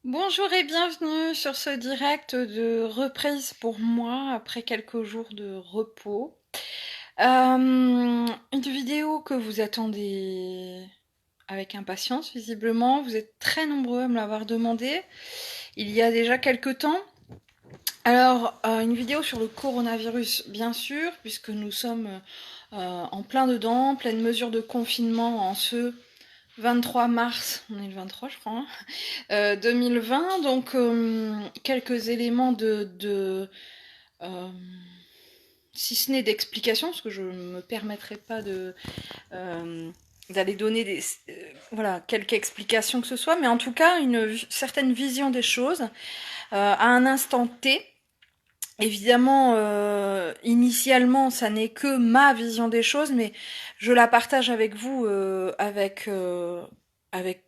Bonjour et bienvenue sur ce direct de reprise pour moi après quelques jours de repos. Une vidéo que vous attendez avec impatience visiblement, vous êtes très nombreux à me l'avoir demandé il y a déjà quelques temps. Alors, une vidéo sur le coronavirus bien sûr, puisque nous sommes en plein dedans, pleine mesure de confinement en ce 23 mars, on est le 23 je crois, 2020, donc quelques éléments euh, si ce n'est d'explication, parce que je ne me permettrai pas d'aller donner voilà, quelques explications que ce soit, mais en tout cas une certaine vision des choses à un instant T. Évidemment, initialement, ça n'est que ma vision des choses, mais je la partage avec vous avec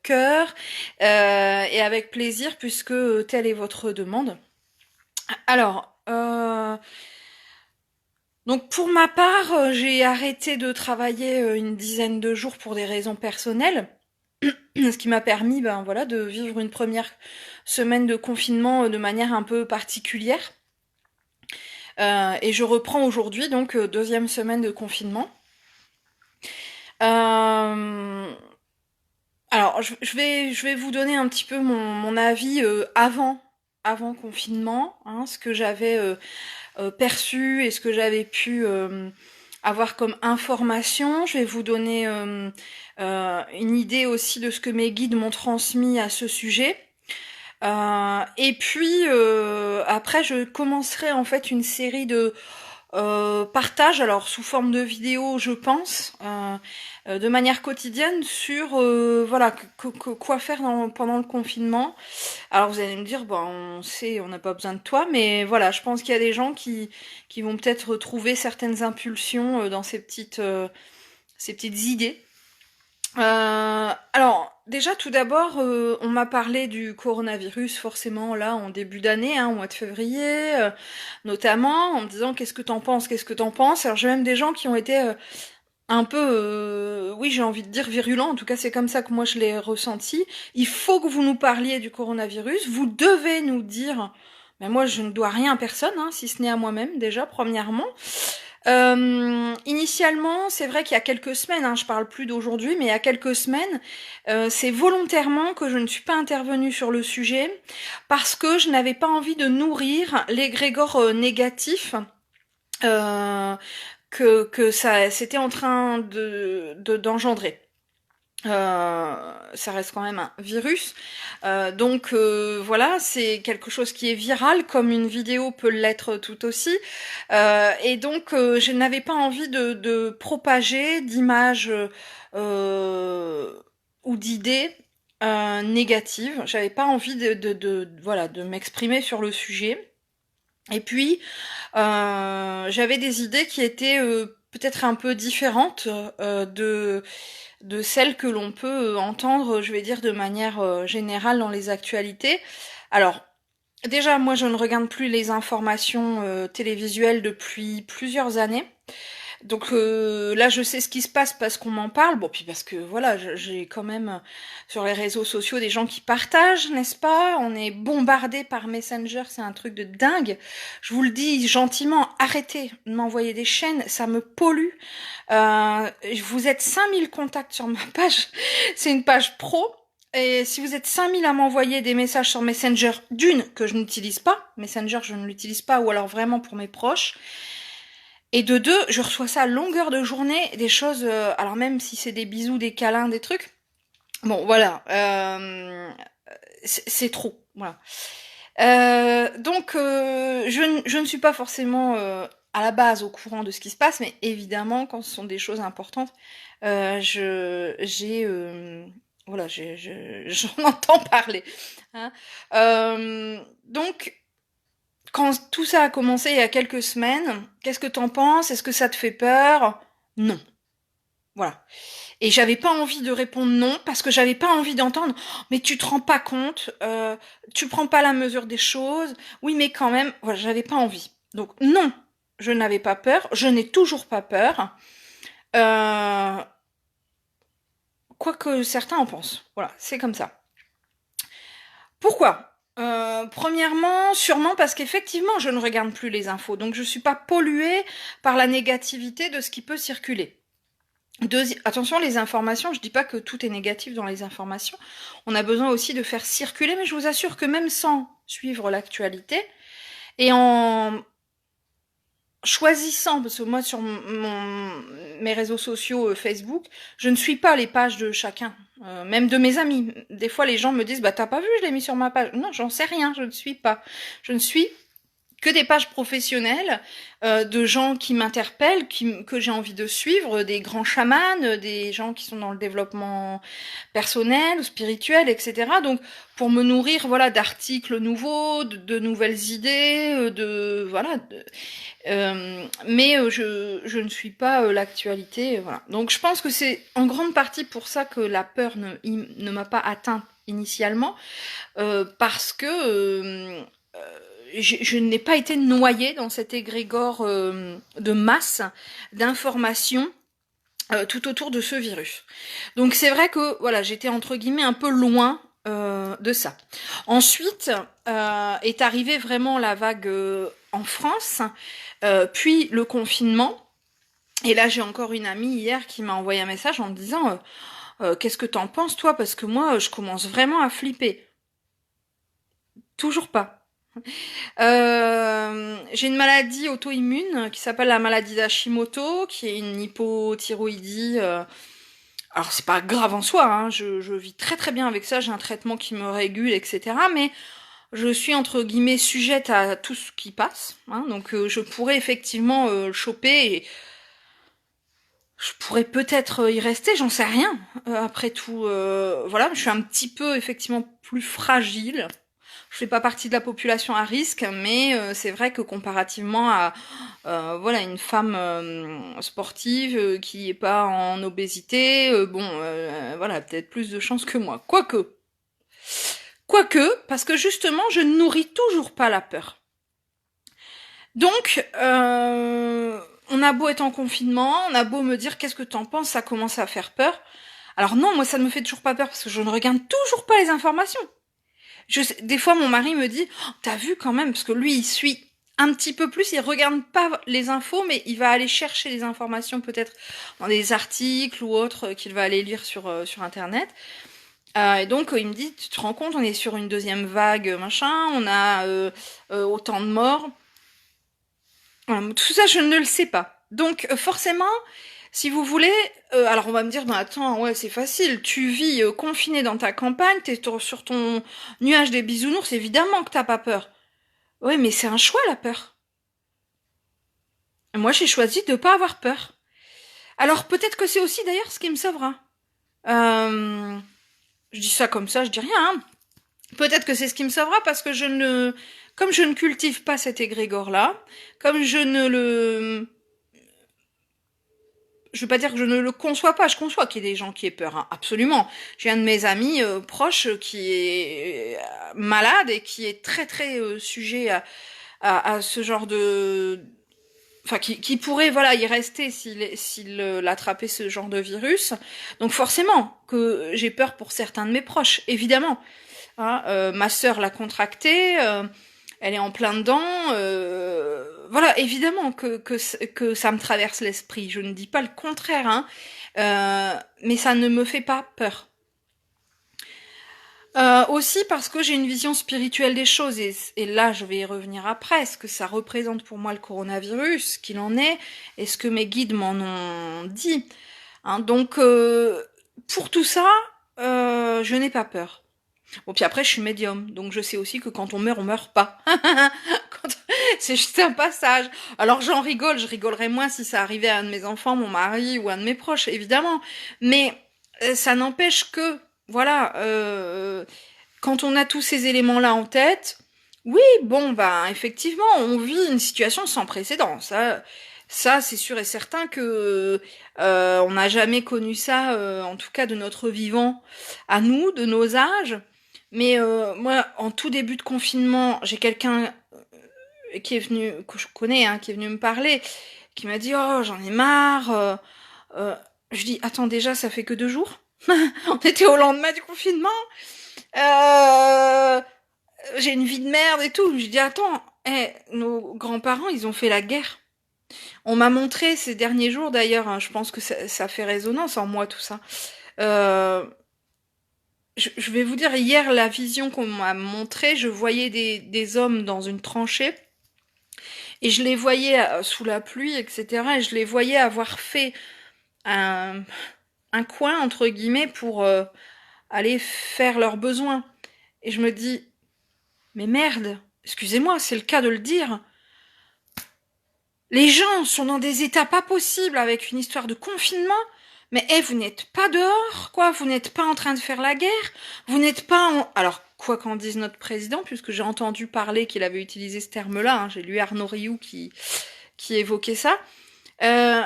cœur et avec plaisir, puisque telle est votre demande. Alors, donc pour ma part, j'ai arrêté de travailler une dizaine de jours pour des raisons personnelles, ce qui m'a permis, ben voilà, de vivre une première semaine de confinement de manière un peu particulière. Et je reprends aujourd'hui, donc deuxième semaine de confinement. Alors, je vais vous donner un petit peu mon avis avant confinement, hein, ce que j'avais perçu et ce que j'avais pu avoir comme information. Je vais vous donner une idée aussi de ce que mes guides m'ont transmis à ce sujet. Et puis après, je commencerai en fait une série de partage, alors sous forme de vidéo, je pense, de manière quotidienne sur voilà quoi faire pendant le confinement. Alors vous allez me dire, bon, on sait, on n'a pas besoin de toi, mais voilà, je pense qu'il y a des gens qui vont peut-être trouver certaines impulsions dans ces petites idées. Alors, déjà, tout d'abord, on m'a parlé du coronavirus, forcément, là, en début d'année, hein, au mois de février, notamment, en me disant qu'est-ce que t'en penses, qu'est-ce que t'en penses. Alors, j'ai même des gens qui ont été un peu, oui, j'ai envie de dire virulents, en tout cas, c'est comme ça que moi je l'ai ressenti. Il faut que vous nous parliez du coronavirus, vous devez nous dire, mais moi, je ne dois rien à personne, hein, si ce n'est à moi-même, déjà, premièrement. Initialement, c'est vrai qu'il y a quelques semaines, hein, je parle plus d'aujourd'hui, mais il y a quelques semaines, c'est volontairement que je ne suis pas intervenue sur le sujet parce que je n'avais pas envie de nourrir l'égrégore négatif euh, que ça c'était en train d'engendrer. Ça reste quand même un virus. Donc voilà, c'est quelque chose qui est viral, comme une vidéo peut l'être tout aussi. Et donc je n'avais pas envie de propager d'images ou d'idées négatives. J'avais pas envie voilà, de m'exprimer sur le sujet. Et puis j'avais des idées qui étaient peut-être un peu différentes de celles que l'on peut entendre, je vais dire, de manière générale dans les actualités. Alors, déjà, moi, je ne regarde plus les informations télévisuelles depuis plusieurs années. Donc là, je sais ce qui se passe parce qu'on m'en parle. Bon, puis parce que voilà, j'ai quand même sur les réseaux sociaux des gens qui partagent, n'est-ce pas? On est bombardé par Messenger, c'est un truc de dingue. Je vous le dis gentiment, arrêtez de m'envoyer des chaînes, ça me pollue. Vous êtes 5000 contacts sur ma page, c'est une page pro. Et si vous êtes 5000 à m'envoyer des messages sur Messenger, d'une, que je n'utilise pas, Messenger je ne l'utilise pas, ou alors vraiment pour mes proches, et de deux, je reçois ça à longueur de journée, des choses, alors même si c'est des bisous, des câlins, des trucs, bon voilà, c'est trop, voilà. Donc je ne suis pas forcément à la base au courant de ce qui se passe, mais évidemment quand ce sont des choses importantes, j'ai voilà, j'en entends parler. Hein. Donc quand tout ça a commencé il y a quelques semaines, qu'est-ce que t'en penses? Est-ce que ça te fait peur? Non. Voilà. Et j'avais pas envie de répondre non parce que j'avais pas envie d'entendre mais tu te rends pas compte, tu prends pas la mesure des choses. Oui, mais quand même, voilà, j'avais pas envie. Donc non, je n'avais pas peur, je n'ai toujours pas peur. Euh, quoi que certains en pensent. Voilà, c'est comme ça. Pourquoi? Premièrement, sûrement parce qu'effectivement, je ne regarde plus les infos, donc je suis pas polluée par la négativité de ce qui peut circuler. Attention, les informations, je dis pas que tout est négatif dans les informations. On a besoin aussi de faire circuler, mais je vous assure que même sans suivre l'actualité, et en choisissant, parce que moi sur mes réseaux sociaux Facebook, je ne suis pas les pages de chacun, même de mes amis. Des fois les gens me disent, bah t'as pas vu, je l'ai mis sur ma page. Non, j'en sais rien, je ne suis pas. Je ne suis que des pages professionnelles de gens qui m'interpellent, que j'ai envie de suivre, des grands chamans, des gens qui sont dans le développement personnel, spirituel, etc. Donc pour me nourrir, voilà, d'articles nouveaux, de nouvelles idées, mais je ne suis pas l'actualité, voilà. Donc je pense que c'est en grande partie pour ça que la peur ne m'a pas atteinte initialement, parce que je n'ai pas été noyée dans cet égrégore de masse d'informations tout autour de ce virus. Donc c'est vrai que voilà, j'étais entre guillemets un peu loin de ça. Ensuite est arrivée vraiment la vague en France, puis le confinement. Et là j'ai encore une amie hier qui m'a envoyé un message en me disant qu'est-ce que t'en penses toi, parce que moi je commence vraiment à flipper. Toujours pas. J'ai une maladie auto-immune qui s'appelle la maladie d'Hashimoto, qui est une hypothyroïdie. Alors c'est pas grave en soi, hein, je vis très très bien avec ça, j'ai un traitement qui me régule, etc. Mais je suis entre guillemets sujette à tout ce qui passe, hein, donc je pourrais effectivement choper et je pourrais peut-être y rester, j'en sais rien. Après tout, voilà, je suis un petit peu effectivement plus fragile. Je fais pas partie de la population à risque, mais c'est vrai que comparativement à voilà, une femme sportive qui est pas en obésité, voilà, peut-être plus de chances que moi. Quoique, parce que justement, je ne nourris toujours pas la peur. Donc, on a beau être en confinement, on a beau me dire qu'est-ce que t'en penses, ça commence à faire peur. Alors non, moi ça ne me fait toujours pas peur parce que je ne regarde toujours pas les informations. Des fois, mon mari me dit, oh, t'as vu quand même, parce que lui, il suit un petit peu plus, il regarde pas les infos, mais il va aller chercher les informations peut-être dans des articles ou autres qu'il va aller lire sur Internet. Et donc, il me dit, tu te rends compte, on est sur une deuxième vague, machin, on a autant de morts. Voilà, tout ça, je ne le sais pas. Donc, forcément, si vous voulez, alors on va me dire, bah attends, ouais, c'est facile, tu vis confiné dans ta campagne, t'es sur ton nuage des bisounours, évidemment que t'as pas peur. Ouais, mais c'est un choix, la peur. Moi, j'ai choisi de pas avoir peur. Alors peut-être que c'est aussi d'ailleurs ce qui me sauvera. Je dis ça comme ça, je dis rien, hein. Peut-être que c'est ce qui me sauvera parce que comme je ne cultive pas cet égrégore-là, comme je veux pas dire que je ne le conçois pas, je conçois qu'il y ait des gens qui aient peur, hein, absolument. J'ai un de mes amis proches qui est malade et qui est très très sujet à ce genre de... Enfin, qui pourrait, voilà, y rester s'il attrapait ce genre de virus. Donc forcément que j'ai peur pour certains de mes proches, évidemment. Hein, ma sœur l'a contracté, elle est en plein dedans. Voilà, évidemment que ça me traverse l'esprit. Je ne dis pas le contraire, hein, mais ça ne me fait pas peur. Aussi parce que j'ai une vision spirituelle des choses, et là je vais y revenir après, ce que ça représente pour moi le coronavirus, ce qu'il en est, et ce que mes guides m'en ont dit. Hein, donc pour tout ça, je n'ai pas peur. Bon, puis après, je suis médium, donc je sais aussi que quand on meurt pas. C'est juste un passage. Alors j'en rigole, je rigolerais moins si ça arrivait à un de mes enfants, mon mari ou un de mes proches, évidemment. Mais ça n'empêche que, voilà, quand on a tous ces éléments-là en tête, oui, bon, ben effectivement, on vit une situation sans précédent. Ça, c'est sûr et certain que on n'a jamais connu ça, en tout cas de notre vivant, à nous, de nos âges. Mais moi, en tout début de confinement, j'ai quelqu'un qui est venu, que je connais, hein, qui est venu me parler, qui m'a dit oh j'en ai marre. Je dis attends, déjà ça fait que 2 jours. On était au lendemain du confinement. j'ai une vie de merde et tout. Je dis, attends, nos grands-parents, ils ont fait la guerre. On m'a montré ces derniers jours, d'ailleurs, hein, je pense que ça fait résonance en moi, tout ça. Euh, je vais vous dire, hier, la vision qu'on m'a montrée, je voyais des hommes dans une tranchée, et je les voyais sous la pluie, etc., et je les voyais avoir fait un, un coin, entre guillemets, pour aller faire leurs besoins. Et je me dis, mais merde, excusez-moi, c'est le cas de le dire, les gens sont dans des états pas possibles avec une histoire de confinement, mais vous n'êtes pas dehors, quoi, vous n'êtes pas en train de faire la guerre, vous n'êtes pas en... Alors, quoi qu'en dise notre président, puisque j'ai entendu parler qu'il avait utilisé ce terme-là, hein, j'ai lu Arnaud Rioux qui évoquait ça, euh,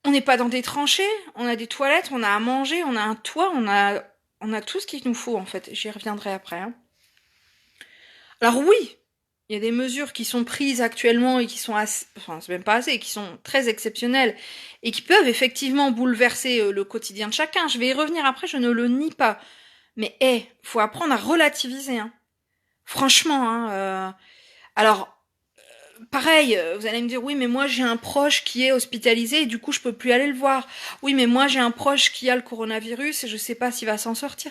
on n'est pas dans des tranchées, on a des toilettes, on a à manger, on a un toit, on a tout ce qu'il nous faut, en fait, j'y reviendrai après. Hein. Alors oui, il y a des mesures qui sont prises actuellement et qui sont assez, enfin c'est même pas assez, qui sont très exceptionnelles et qui peuvent effectivement bouleverser le quotidien de chacun. Je vais y revenir après, je ne le nie pas. Mais faut apprendre à relativiser. Hein. Franchement, hein, alors pareil, vous allez me dire oui, mais moi j'ai un proche qui est hospitalisé et du coup je peux plus aller le voir. Oui, mais moi j'ai un proche qui a le coronavirus et je sais pas s'il va s'en sortir.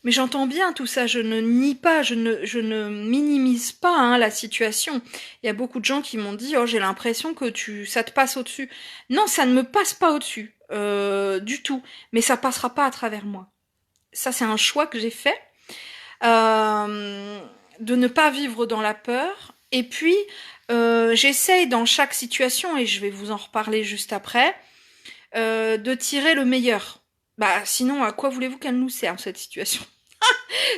Mais j'entends bien tout ça, je ne nie pas, je ne minimise pas hein, la situation. Il y a beaucoup de gens qui m'ont dit « Oh, j'ai l'impression que ça te passe au-dessus. » Non, ça ne me passe pas au-dessus, du tout. Mais ça passera pas à travers moi. Ça, c'est un choix que j'ai fait, de ne pas vivre dans la peur. Et puis, j'essaye dans chaque situation, et je vais vous en reparler juste après, de tirer le meilleur. Bah, sinon, à quoi voulez-vous qu'elle nous serve, cette situation ?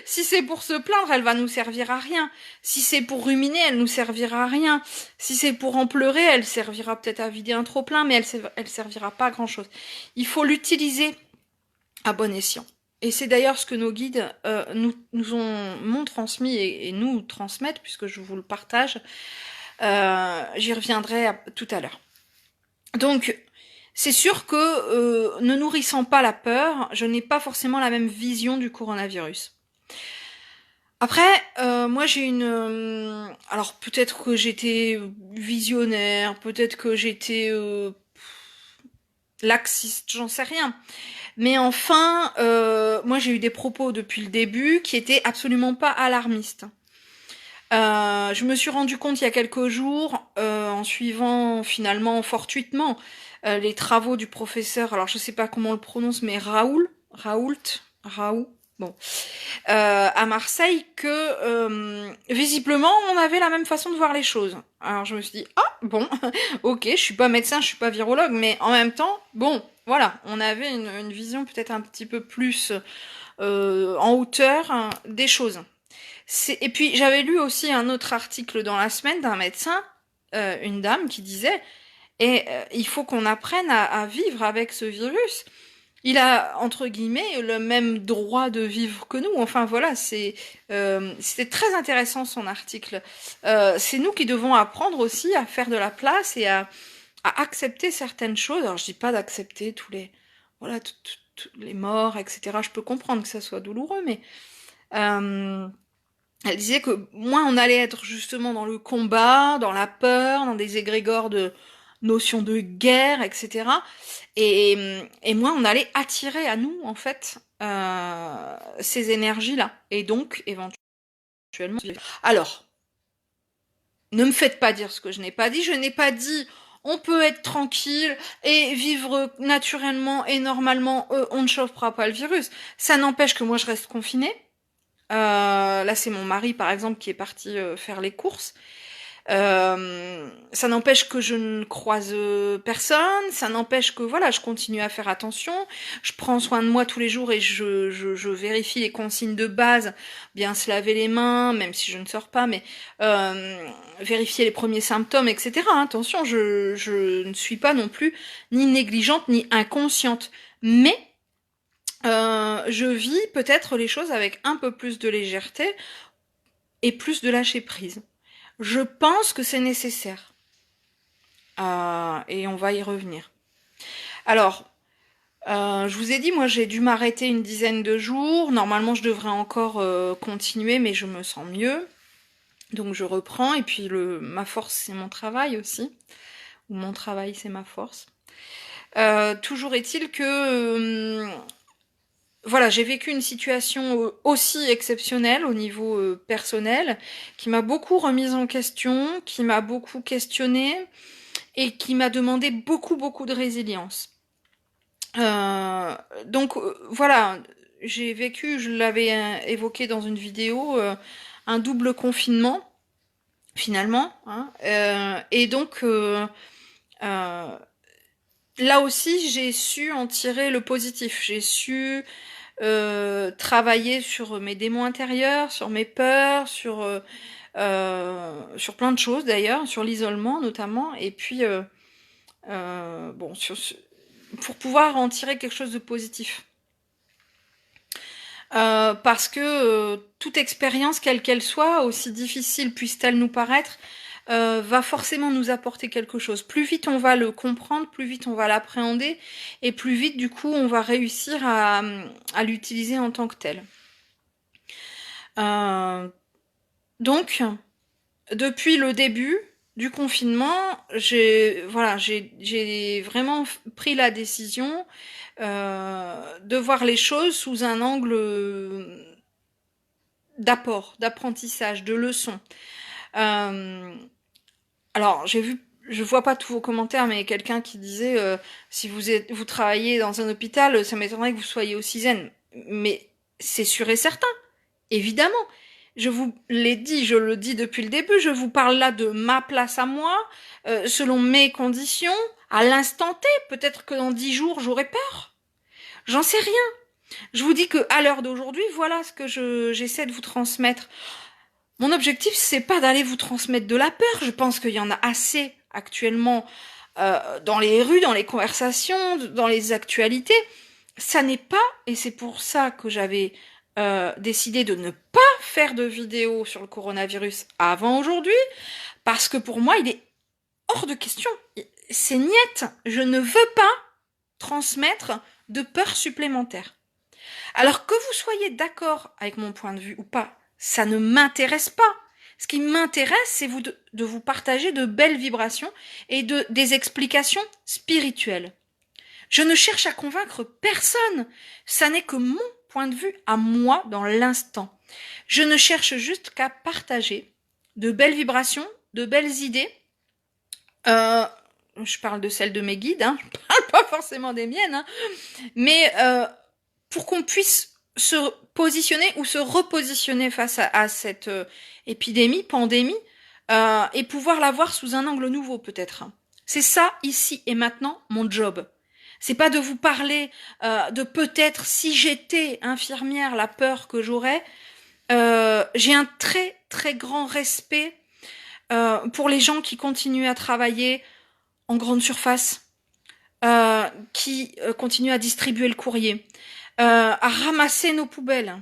Si c'est pour se plaindre, elle va nous servir à rien. Si c'est pour ruminer, elle nous servira à rien. Si c'est pour en pleurer, elle servira peut-être à vider un trop-plein, mais elle servira pas à grand-chose. Il faut l'utiliser à bon escient. Et c'est d'ailleurs ce que nos guides m'ont transmis et nous transmettent, puisque je vous le partage. J'y reviendrai tout à l'heure. Donc, c'est sûr que ne nourrissant pas la peur, je n'ai pas forcément la même vision du coronavirus. Après, moi j'ai une... alors peut-être que j'étais visionnaire, peut-être que j'étais laxiste, j'en sais rien. Mais enfin, moi j'ai eu des propos depuis le début qui étaient absolument pas alarmistes. Je me suis rendu compte il y a quelques jours, en suivant finalement fortuitement les travaux du professeur, alors je sais pas comment on le prononce, mais Raoult, bon, à Marseille, que visiblement on avait la même façon de voir les choses. Alors je me suis dit, ah bon, ok, je suis pas médecin, je suis pas virologue, mais en même temps, bon, voilà, on avait une vision peut-être un petit peu plus en hauteur hein, des choses. Et puis j'avais lu aussi un autre article dans la semaine d'un médecin, une dame qui disait, il faut qu'on apprenne à vivre avec ce virus. Il a entre guillemets le même droit de vivre que nous. Enfin voilà, c'était très intéressant son article. C'est nous qui devons apprendre aussi à faire de la place et à accepter certaines choses. Alors je dis pas d'accepter tous les voilà les morts, etc. Je peux comprendre que ça soit douloureux, mais elle disait que moins on allait être justement dans le combat, dans la peur, dans des égrégores de notions de guerre, etc. Et moins on allait attirer à nous, en fait, ces énergies-là. Et donc, éventuellement... Alors, ne me faites pas dire ce que je n'ai pas dit. Je n'ai pas dit on peut être tranquille et vivre naturellement et normalement, on ne chauffera pas le virus. Ça n'empêche que moi je reste confinée. Là, c'est mon mari, par exemple, qui est parti faire les courses. Ça n'empêche que je ne croise personne, ça n'empêche que voilà, je continue à faire attention, je prends soin de moi tous les jours et je vérifie les consignes de base, bien se laver les mains, même si je ne sors pas, mais vérifier les premiers symptômes, etc. Attention, je ne suis pas non plus ni négligente ni inconsciente, mais je vis peut-être les choses avec un peu plus de légèreté et plus de lâcher prise. Je pense que c'est nécessaire. Et on va y revenir. Alors, Je vous ai dit, moi j'ai dû m'arrêter une dizaine de jours. Normalement, je devrais encore continuer, mais je me sens mieux. Donc je reprends. Et puis ma force, c'est mon travail aussi. Ou mon travail, c'est ma force. Toujours est-il que voilà, j'ai vécu une situation aussi exceptionnelle au niveau personnel, qui m'a beaucoup remise en question, qui m'a beaucoup questionnée et qui m'a demandé beaucoup de résilience. Euh, voilà, j'ai vécu, je l'avais évoqué dans une vidéo, un double confinement finalement, hein, et donc là aussi j'ai su en tirer le positif, j'ai su travailler sur mes démons intérieurs, sur mes peurs, sur plein de choses d'ailleurs, sur l'isolement notamment, et puis bon, pour pouvoir en tirer quelque chose de positif. Parce que toute expérience, quelle qu'elle soit, aussi difficile puisse-t-elle nous paraître, va forcément nous apporter quelque chose. Plus vite on va le comprendre, plus vite on va l'appréhender, et plus vite du coup on va réussir à l'utiliser en tant que tel. Donc, depuis le début du confinement, j'ai vraiment pris la décision de voir les choses sous un angle d'apport, d'apprentissage, de leçon. Euh, alors, je vois pas tous vos commentaires, mais quelqu'un qui disait si vous travaillez dans un hôpital, ça m'étonnerait que vous soyez aussi zen. Mais c'est sûr et certain, évidemment. Je vous l'ai dit, je le dis depuis le début, je vous parle là de ma place à moi, selon mes conditions, à l'instant T. Peut-être que dans 10 jours, j'aurai peur. J'en sais rien. Je vous dis que à l'heure d'aujourd'hui, voilà ce que j'essaie de vous transmettre. Mon objectif, c'est pas d'aller vous transmettre de la peur. Je pense qu'il y en a assez actuellement dans les rues, dans les conversations, dans les actualités. Ça n'est pas, et c'est pour ça que j'avais décidé de ne pas faire de vidéo sur le coronavirus avant aujourd'hui, parce que pour moi, il est hors de question. C'est niette. Je ne veux pas transmettre de peur supplémentaire. Alors que vous soyez d'accord avec mon point de vue ou pas, ça ne m'intéresse pas. Ce qui m'intéresse, c'est de vous partager de belles vibrations et des explications spirituelles. Je ne cherche à convaincre personne. Ça n'est que mon point de vue à moi dans l'instant. Je ne cherche juste qu'à partager de belles vibrations, de belles idées. Je parle de celles de mes guides, hein. Je parle pas forcément des miennes, hein. Mais pour qu'on puisse se positionner ou se repositionner face à cette épidémie, pandémie, et pouvoir la voir sous un angle nouveau peut-être. C'est ça, ici et maintenant, mon job. C'est pas de vous parler de peut-être si j'étais infirmière, la peur que j'aurais. J'ai un très grand respect pour les gens qui continuent à travailler en grande surface, qui continuent à distribuer le courrier, à ramasser nos poubelles.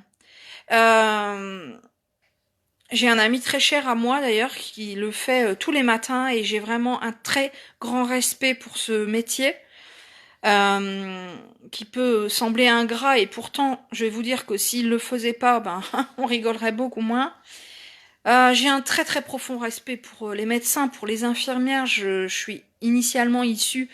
J'ai un ami très cher à moi d'ailleurs qui le fait tous les matins et j'ai vraiment un très grand respect pour ce métier qui peut sembler ingrat et pourtant je vais vous dire que s'il le faisait pas, ben on rigolerait beaucoup moins. J'ai un très profond respect pour les médecins, pour les infirmières. Je suis initialement issue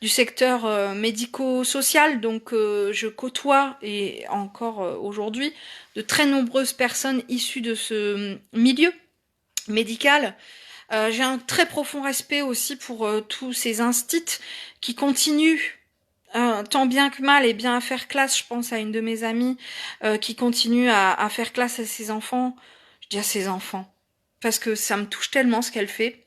du secteur médico-social, donc je côtoie, et encore aujourd'hui, de très nombreuses personnes issues de ce milieu médical. J'ai un très profond respect aussi pour tous ces instits qui continuent tant bien que mal et bien à faire classe. Je pense à une de mes amies qui continue à faire classe à ses enfants. Je dis à ses enfants parce que ça me touche tellement ce qu'elle fait.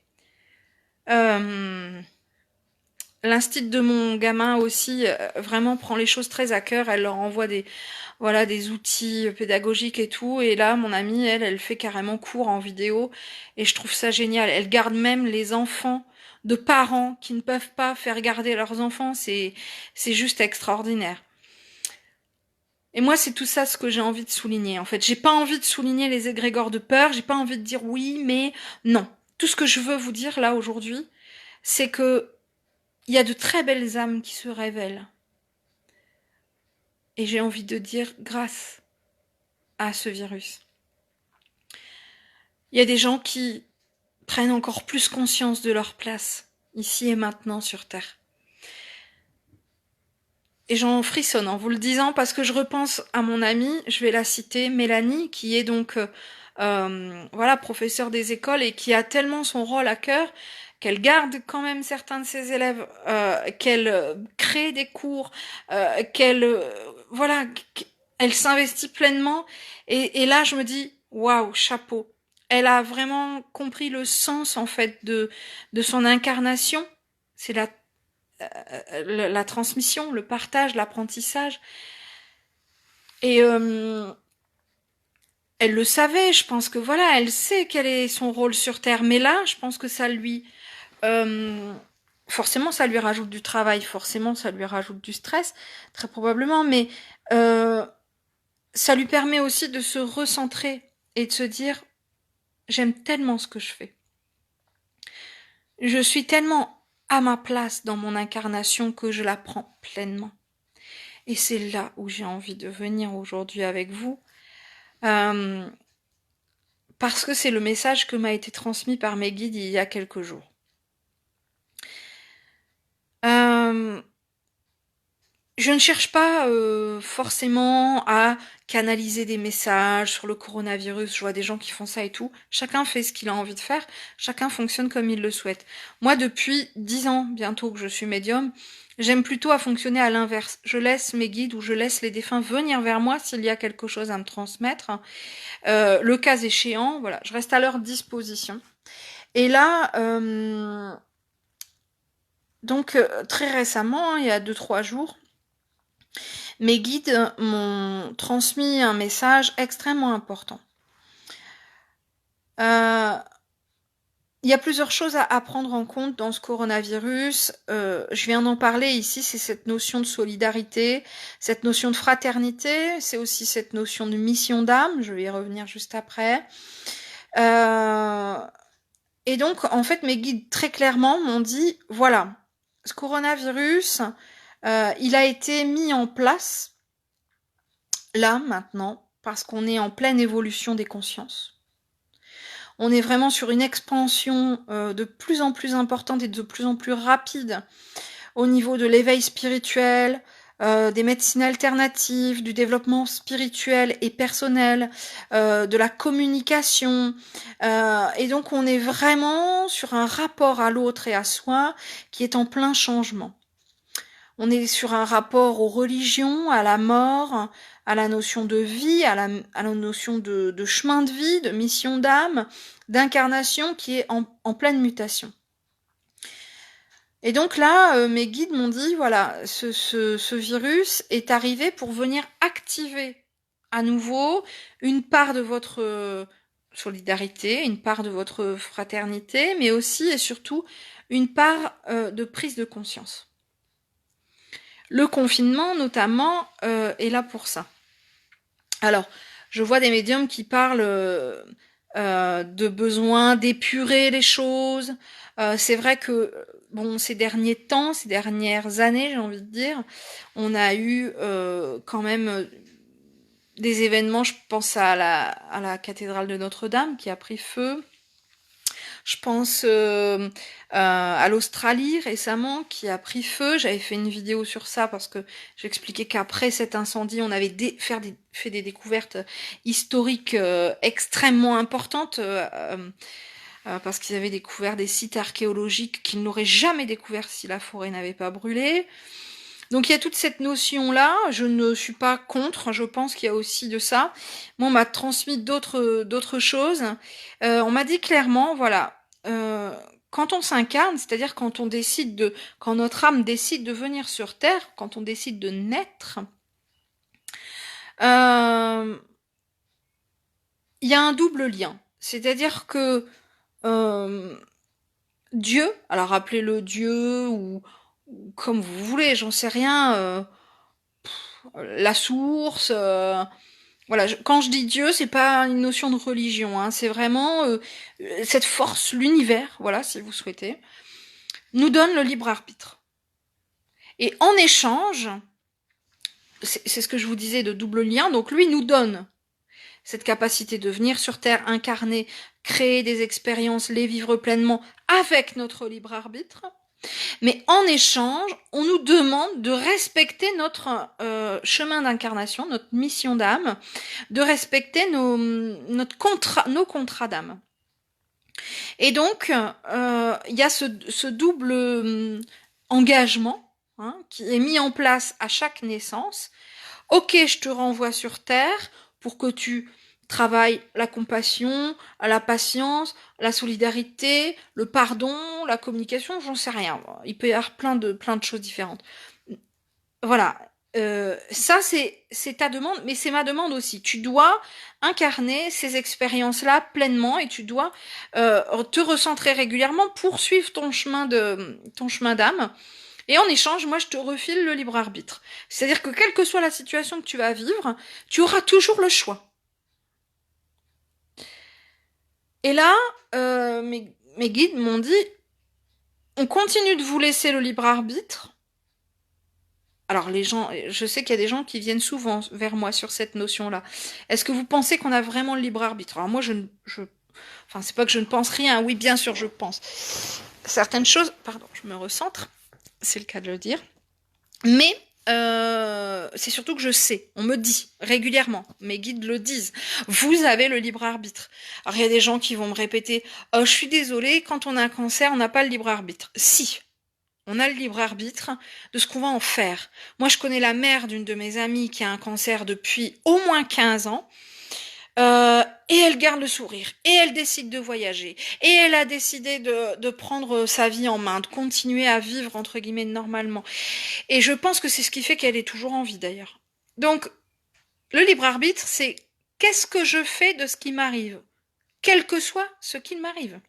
L'instit de mon gamin aussi vraiment prend les choses très à cœur. Elle leur envoie des outils pédagogiques et tout. Et là, mon amie, elle fait carrément cours en vidéo. Et je trouve ça génial. Elle garde même les enfants de parents qui ne peuvent pas faire garder leurs enfants. C'est juste extraordinaire. Et moi, c'est tout ça ce que j'ai envie de souligner. En fait, j'ai pas envie de souligner les égrégores de peur. J'ai pas envie de dire oui, mais non. Tout ce que je veux vous dire là aujourd'hui, c'est que il y a de très belles âmes qui se révèlent. Et j'ai envie de dire grâce à ce virus. Il y a des gens qui prennent encore plus conscience de leur place, ici et maintenant sur Terre. Et j'en frissonne en vous le disant parce que je repense à mon amie, je vais la citer, Mélanie, qui est donc voilà, professeure des écoles et qui a tellement son rôle à cœur qu'elle garde quand même certains de ses élèves, qu'elle crée des cours, qu'elle voilà, elle s'investit pleinement. Et là, je me dis waouh, chapeau. Elle a vraiment compris le sens en fait de son incarnation. C'est la transmission, le partage, l'apprentissage. Et elle le savait, je pense que voilà, elle sait quel est son rôle sur Terre. Mais là, je pense que ça lui... forcément, ça lui rajoute du travail, forcément, ça lui rajoute du stress, très probablement, mais ça lui permet aussi de se recentrer et de se dire, j'aime tellement ce que je fais. Je suis tellement à ma place dans mon incarnation que je la prends pleinement. Et c'est là où j'ai envie de venir aujourd'hui avec vous, parce que c'est le message que m'a été transmis par mes guides il y a quelques jours. Je ne cherche pas forcément à canaliser des messages sur le coronavirus. Je vois des gens qui font ça et tout. Chacun fait ce qu'il a envie de faire. Chacun fonctionne comme il le souhaite. Moi, depuis 10 ans bientôt que je suis médium, j'aime plutôt à fonctionner à l'inverse. Je laisse mes guides ou je laisse les défunts venir vers moi s'il y a quelque chose à me transmettre. Le cas échéant, voilà, je reste à leur disposition. Et là, donc très récemment, il y a 2-3 jours, mes guides m'ont transmis un message extrêmement important. Il y a plusieurs choses à prendre en compte dans ce coronavirus. Je viens d'en parler ici, c'est cette notion de solidarité, cette notion de fraternité, c'est aussi cette notion de mission d'âme, je vais y revenir juste après. Et donc, en fait, mes guides très clairement m'ont dit, voilà, ce coronavirus, il a été mis en place là, maintenant, parce qu'on est en pleine évolution des consciences. On est vraiment sur une expansion de plus en plus importante et de plus en plus rapide au niveau de l'éveil spirituel, des médecines alternatives, du développement spirituel et personnel, de la communication. Et donc on est vraiment sur un rapport à l'autre et à soi qui est en plein changement. On est sur un rapport aux religions, à la mort, à la notion de vie, à la notion de chemin de vie, de mission d'âme, d'incarnation qui est en pleine mutation. Et donc là, mes guides m'ont dit, voilà, ce virus est arrivé pour venir activer à nouveau une part de votre solidarité, une part de votre fraternité, mais aussi et surtout une part de prise de conscience. Le confinement, notamment, est là pour ça. Alors, je vois des médiums qui parlent de besoin d'épurer les choses. C'est vrai que, bon, ces derniers temps, ces dernières années, j'ai envie de dire, on a eu quand même des événements, je pense à la cathédrale de Notre-Dame qui a pris feu. Je pense à l'Australie récemment qui a pris feu. J'avais fait une vidéo sur ça parce que j'expliquais qu'après cet incendie, on avait fait des découvertes historiques extrêmement importantes parce qu'ils avaient découvert des sites archéologiques qu'ils n'auraient jamais découvert si la forêt n'avait pas brûlé. Donc il y a toute cette notion-là, je ne suis pas contre, je pense qu'il y a aussi de ça. Moi, on m'a transmis d'autres choses. On m'a dit clairement, voilà, quand on s'incarne, c'est-à-dire quand notre âme décide de venir sur Terre, quand on décide de naître, il y a un double lien. C'est-à-dire que Dieu, alors appelez-le Dieu ou comme vous voulez, j'en sais rien, la source, voilà, quand je dis Dieu, c'est pas une notion de religion, hein, c'est vraiment cette force, l'univers, voilà, si vous souhaitez, nous donne le libre arbitre. Et en échange, c'est ce que je vous disais de double lien. Donc lui nous donne cette capacité de venir sur Terre, incarner, créer des expériences, les vivre pleinement avec notre libre arbitre. Mais en échange, on nous demande de respecter notre chemin d'incarnation, notre mission d'âme, de respecter nos contrats d'âme. Et donc, il y a ce double engagement qui est mis en place à chaque naissance. Ok, je te renvoie sur Terre pour que tu travailles la compassion, la patience, la solidarité, le pardon, la communication, j'en sais rien. Il peut y avoir plein de choses différentes. Voilà. Ça, c'est ta demande, mais c'est ma demande aussi. Tu dois incarner ces expériences-là pleinement et tu dois te recentrer régulièrement pour suivre ton chemin d'âme. Et en échange, moi, je te refile le libre arbitre. C'est-à-dire que quelle que soit la situation que tu vas vivre, tu auras toujours le choix. Et là, mes guides m'ont dit, on continue de vous laisser le libre arbitre. Alors les gens, je sais qu'il y a des gens qui viennent souvent vers moi sur cette notion-là. Est-ce que vous pensez qu'on a vraiment le libre arbitre? Alors moi, enfin, c'est pas que je ne pense rien. Oui, bien sûr, je pense. Certaines choses, pardon, je me recentre. C'est le cas de le dire. Mais c'est surtout que je sais, on me dit régulièrement, mes guides le disent, vous avez le libre arbitre. Alors il y a des gens qui vont me répéter, oh, je suis désolée, quand on a un cancer, on n'a pas le libre arbitre. Si, on a le libre arbitre de ce qu'on va en faire. Moi, je connais la mère d'une de mes amies qui a un cancer depuis au moins 15 ans. Et elle garde le sourire, et elle décide de voyager, et elle a décidé de prendre sa vie en main, de continuer à vivre entre guillemets normalement. Et je pense que c'est ce qui fait qu'elle est toujours en vie d'ailleurs. Donc, le libre arbitre, c'est qu'est-ce que je fais de ce qui m'arrive, quel que soit ce qui m'arrive.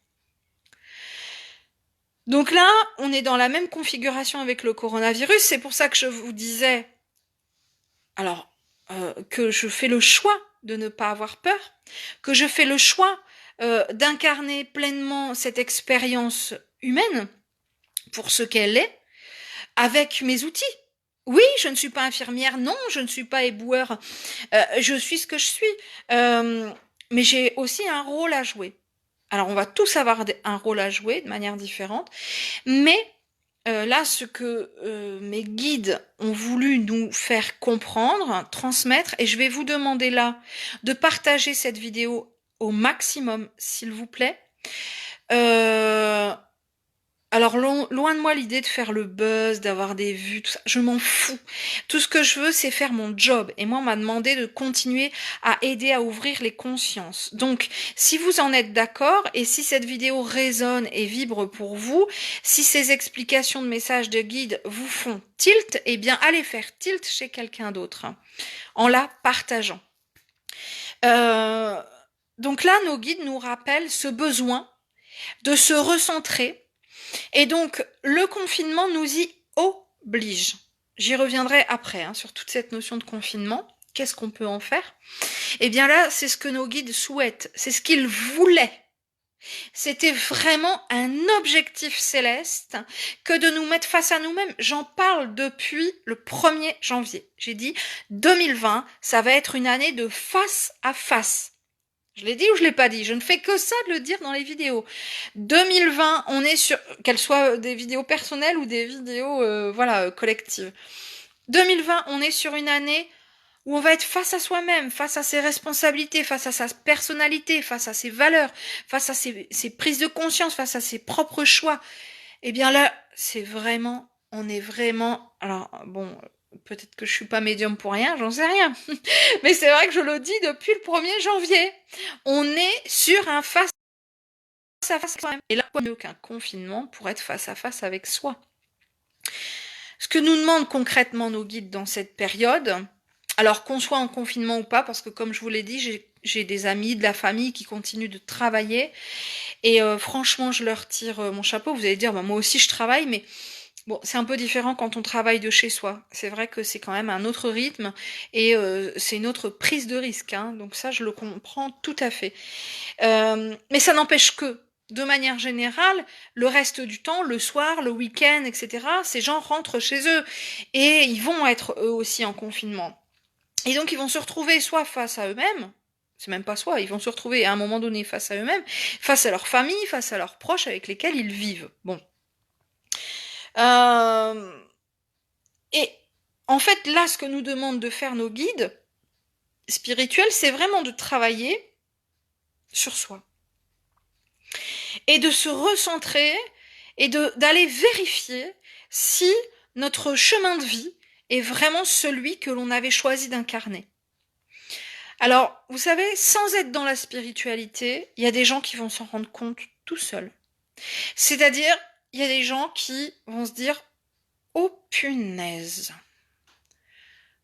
Donc là, on est dans la même configuration avec le coronavirus, c'est pour ça que je vous disais, alors, que je fais le choix de ne pas avoir peur, que je fais le choix d'incarner pleinement cette expérience humaine pour ce qu'elle est, avec mes outils. Oui, je ne suis pas infirmière, non, je ne suis pas éboueur, je suis ce que je suis, mais j'ai aussi un rôle à jouer. Alors on va tous avoir un rôle à jouer de manière différente, mais là, ce que mes guides ont voulu nous faire comprendre, transmettre, et je vais vous demander là de partager cette vidéo au maximum, s'il vous plaît. Alors, loin de moi l'idée de faire le buzz, d'avoir des vues, tout ça, je m'en fous. Tout ce que je veux, c'est faire mon job. Et moi, on m'a demandé de continuer à aider à ouvrir les consciences. Donc, si vous en êtes d'accord, et si cette vidéo résonne et vibre pour vous, si ces explications de messages de guide vous font tilt, eh bien, allez faire tilt chez quelqu'un d'autre, en la partageant. Donc là, nos guides nous rappellent ce besoin de se recentrer. Et donc, le confinement nous y oblige. J'y reviendrai après sur toute cette notion de confinement. Qu'est-ce qu'on peut en faire? Eh bien là, c'est ce que nos guides souhaitent. C'est ce qu'ils voulaient. C'était vraiment un objectif céleste que de nous mettre face à nous-mêmes. J'en parle depuis le 1er janvier. J'ai dit 2020, ça va être une année de face à face. Je l'ai dit ou je l'ai pas dit? Je ne fais que ça de le dire dans les vidéos. 2020, on est sur, qu'elles soient des vidéos personnelles ou des vidéos, collectives. 2020, on est sur une année où on va être face à soi-même, face à ses responsabilités, face à sa personnalité, face à ses valeurs, face à ses prises de conscience, face à ses propres choix. Eh bien là, on est vraiment, alors bon, peut-être que je suis pas médium pour rien, j'en sais rien. Mais c'est vrai que je le dis depuis le 1er janvier. On est sur un face à face quand même. Et là, quoi mieux qu'un confinement pour être face à face avec soi. Ce que nous demandent concrètement nos guides dans cette période, alors qu'on soit en confinement ou pas, parce que comme je vous l'ai dit, j'ai des amis, de la famille qui continuent de travailler. Et franchement, je leur tire mon chapeau. Vous allez dire, bah, moi aussi je travaille, mais bon, c'est un peu différent quand on travaille de chez soi. C'est vrai que c'est quand même un autre rythme et c'est une autre prise de risque. Donc ça, je le comprends tout à fait. Mais ça n'empêche que de manière générale, le reste du temps, le soir, le week-end, etc., ces gens rentrent chez eux et ils vont être eux aussi en confinement. Et donc ils vont se retrouver soit face à eux-mêmes, c'est même pas soi, ils vont se retrouver à un moment donné face à eux-mêmes, face à leur famille, face à leurs proches avec lesquels ils vivent. Bon. Et en fait, là, ce que nous demandent de faire nos guides spirituels, c'est vraiment de travailler sur soi. Et de se recentrer et d'aller vérifier si notre chemin de vie est vraiment celui que l'on avait choisi d'incarner. Alors, vous savez, sans être dans la spiritualité, il y a des gens qui vont s'en rendre compte tout seuls. C'est-à-dire, il y a des gens qui vont se dire « Oh punaise,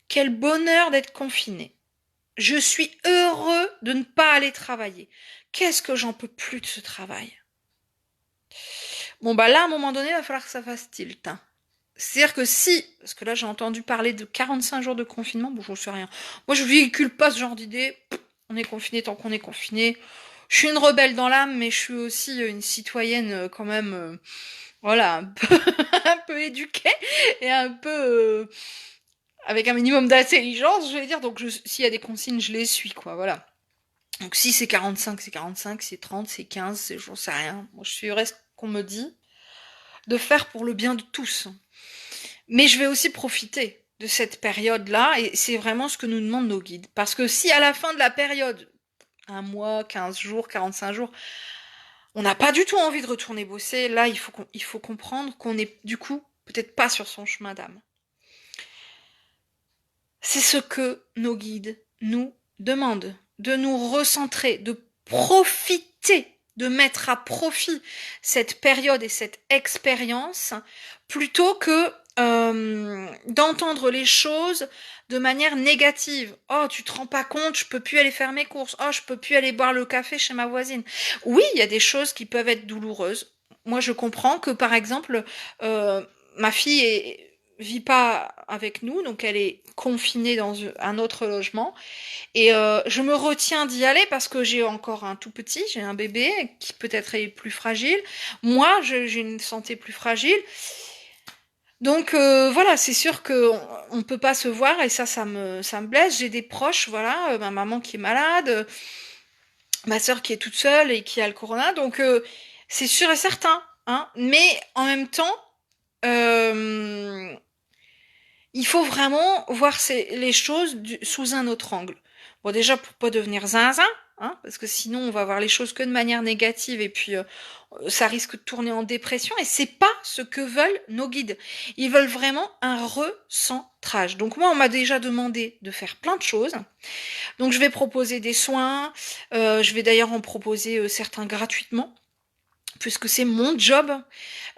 quel bonheur d'être confiné. Je suis heureux de ne pas aller travailler. Qu'est-ce que j'en peux plus de ce travail ?» Bon bah là, à un moment donné, il va falloir que ça fasse tilt. Hein. C'est-à-dire que si, parce que là j'ai entendu parler de 45 jours de confinement, bon je sais rien. Moi je véhicule pas ce genre d'idée. On est confiné tant qu'on est confiné. Je suis une rebelle dans l'âme, mais je suis aussi une citoyenne quand même, voilà, un peu éduquée et un peu avec un minimum d'intelligence, je vais dire. Donc s'il y a des consignes, je les suis, quoi, voilà. Donc si c'est 45, c'est 45, c'est 30, c'est 15, j'en sais rien. Moi je suivrai ce qu'on me dit de faire pour le bien de tous. Mais je vais aussi profiter de cette période-là, et c'est vraiment ce que nous demandent nos guides. Parce que si à la fin de la période, un mois, 15 jours, 45 jours, on n'a pas du tout envie de retourner bosser, là, il faut comprendre qu'on est, du coup, peut-être pas sur son chemin d'âme. C'est ce que nos guides nous demandent, de nous recentrer, de profiter, de mettre à profit cette période et cette expérience, plutôt que d'entendre les choses de manière négative. Oh, tu te rends pas compte, je peux plus aller faire mes courses. Oh, je peux plus aller boire le café chez ma voisine. Oui, il y a des choses qui peuvent être douloureuses. Moi, je comprends que, par exemple, ma fille vit pas avec nous, donc elle est confinée dans un autre logement. Et je me retiens d'y aller parce que j'ai encore un tout petit, j'ai un bébé qui peut-être est plus fragile. Moi, j'ai une santé plus fragile. Donc voilà, c'est sûr que on peut pas se voir et ça me blesse. J'ai des proches, voilà, ma maman qui est malade, ma sœur qui est toute seule et qui a le corona, donc c'est sûr et certain, hein. Mais en même temps, euh, il faut vraiment voir les choses sous un autre angle. Bon, déjà pour pas devenir zinzin, hein, parce que sinon on va voir les choses que de manière négative et puis ça risque de tourner en dépression, et c'est pas ce que veulent nos guides. Ils veulent vraiment un recentrage. Donc moi on m'a déjà demandé de faire plein de choses. Donc je vais proposer des soins, je vais d'ailleurs en proposer certains gratuitement, puisque c'est mon job.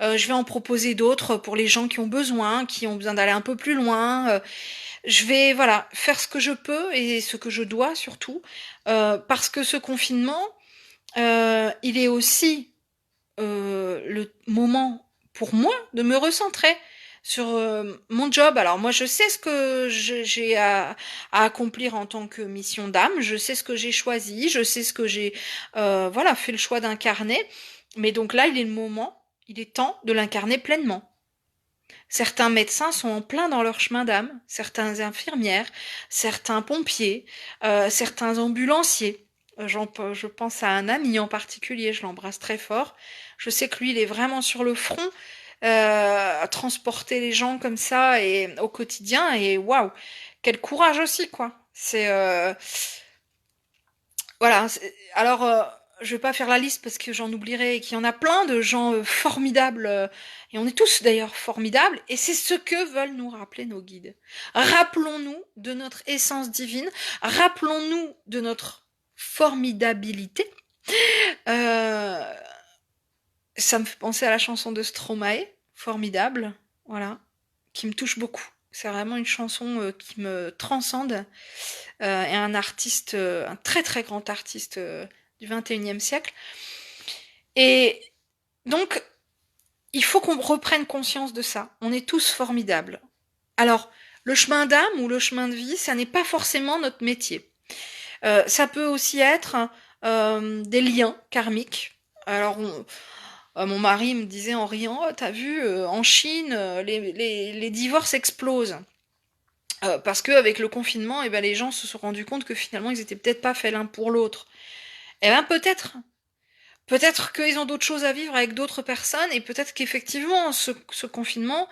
Je vais en proposer d'autres pour les gens qui ont besoin d'aller un peu plus loin. Je vais voilà faire ce que je peux et ce que je dois surtout, parce que ce confinement, il est aussi le moment pour moi de me recentrer sur mon job. Alors moi je sais ce que j'ai à accomplir en tant que mission d'âme, je sais ce que j'ai choisi, je sais ce que j'ai voilà fait le choix d'incarner, mais donc là il est le moment, il est temps de l'incarner pleinement. Certains médecins sont en plein dans leur chemin d'âme, certaines infirmières, certains pompiers, certains ambulanciers. Je pense à un ami en particulier, je l'embrasse très fort. Je sais que lui, il est vraiment sur le front, à transporter les gens comme ça et au quotidien. Et waouh, quel courage aussi, quoi. C'est voilà. Alors, je vais pas faire la liste parce que j'en oublierai et qu'il y en a plein de gens formidables. Et on est tous d'ailleurs formidables. Et c'est ce que veulent nous rappeler nos guides. Rappelons-nous de notre essence divine. Rappelons-nous de notre formidabilité. Euh, Ça me fait penser à la chanson de Stromae, Formidable, voilà, qui me touche beaucoup. C'est vraiment une chanson qui me transcende, et un artiste, un très très grand artiste du 21e siècle. Et donc, il faut qu'on reprenne conscience de ça. On est tous formidables. Alors, le chemin d'âme ou le chemin de vie, ça n'est pas forcément notre métier. Ça peut aussi être des liens karmiques. Alors, mon mari me disait en riant, oh, t'as vu, en Chine, les divorces explosent. Parce que avec le confinement, eh ben, les gens se sont rendus compte que finalement, ils étaient peut-être pas faits l'un pour l'autre. Eh ben, peut-être. Peut-être qu'ils ont d'autres choses à vivre avec d'autres personnes et peut-être qu'effectivement ce confinement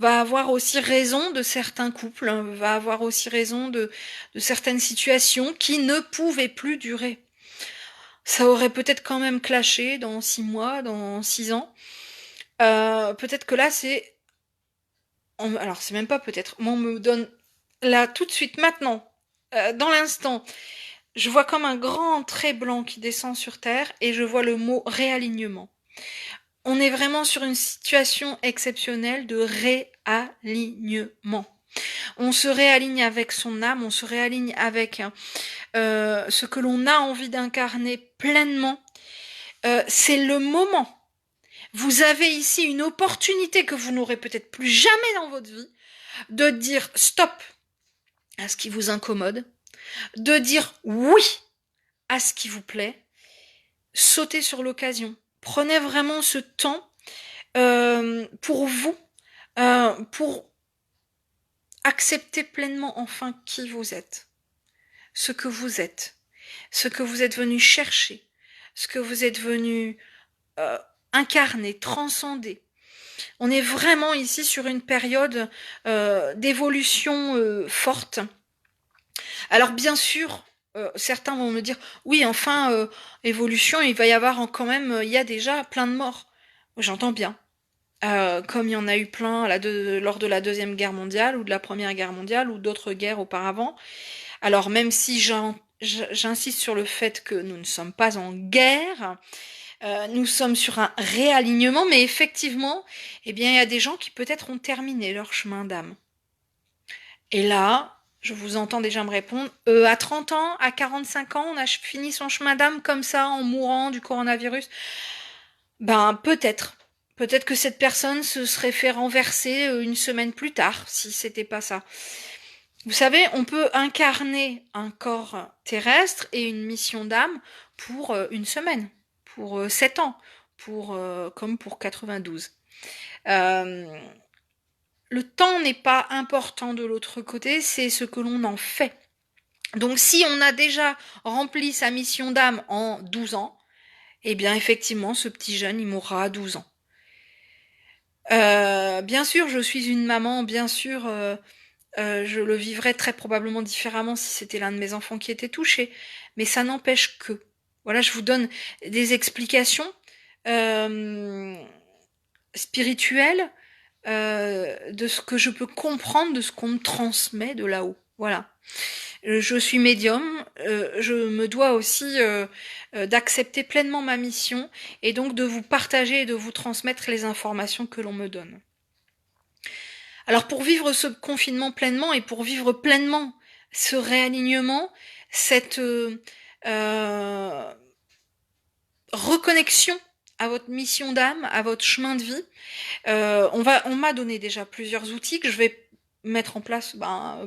va avoir aussi raison de certains couples, hein, va avoir aussi raison de certaines situations qui ne pouvaient plus durer. Ça aurait peut-être quand même clashé dans 6 mois, dans 6 ans. Peut-être que là alors c'est même pas peut-être, moi on me donne là tout de suite maintenant, dans l'instant, je vois comme un grand trait blanc qui descend sur Terre et je vois le mot réalignement. On est vraiment sur une situation exceptionnelle de réalignement. On se réaligne avec son âme, on se réaligne avec ce que l'on a envie d'incarner pleinement. C'est le moment. Vous avez ici une opportunité que vous n'aurez peut-être plus jamais dans votre vie de dire stop à ce qui vous incommode, de dire oui à ce qui vous plaît, sautez sur l'occasion. Prenez vraiment ce temps pour vous, pour accepter pleinement enfin qui vous êtes, ce que vous êtes, ce que vous êtes venu chercher, ce que vous êtes venu euh, incarner, transcender. On est vraiment ici sur une période d'évolution forte. Alors bien sûr, certains vont me dire, oui, enfin, évolution, il va y avoir quand même, il y a déjà plein de morts. J'entends bien. Comme il y en a eu plein lors de la Deuxième Guerre mondiale ou de la Première Guerre mondiale ou d'autres guerres auparavant. Alors même si j'insiste sur le fait que nous ne sommes pas en guerre, nous sommes sur un réalignement, mais effectivement, eh bien, il y a des gens qui peut-être ont terminé leur chemin d'âme. Et là, je vous entends déjà me répondre, à 30 ans, à 45 ans, on a fini son chemin d'âme comme ça, en mourant du coronavirus. Ben, peut-être. Peut-être que cette personne se serait fait renverser une semaine plus tard, si c'était pas ça. Vous savez, on peut incarner un corps terrestre et une mission d'âme pour une semaine, pour 7 ans, comme pour 92. Euh, le temps n'est pas important de l'autre côté, c'est ce que l'on en fait. Donc si on a déjà rempli sa mission d'âme en 12 ans, eh bien effectivement, ce petit jeune, il mourra à 12 ans. Bien sûr, je suis une maman, bien sûr, je le vivrais très probablement différemment si c'était l'un de mes enfants qui était touché, mais ça n'empêche que. Voilà, je vous donne des explications spirituelles de ce que je peux comprendre, de ce qu'on me transmet de là-haut. Voilà. Je suis médium, je me dois aussi d'accepter pleinement ma mission et donc de vous partager et de vous transmettre les informations que l'on me donne. Alors pour vivre ce confinement pleinement et pour vivre pleinement ce réalignement, cette reconnexion à votre mission d'âme, à votre chemin de vie, on m'a donné déjà plusieurs outils que je vais mettre en place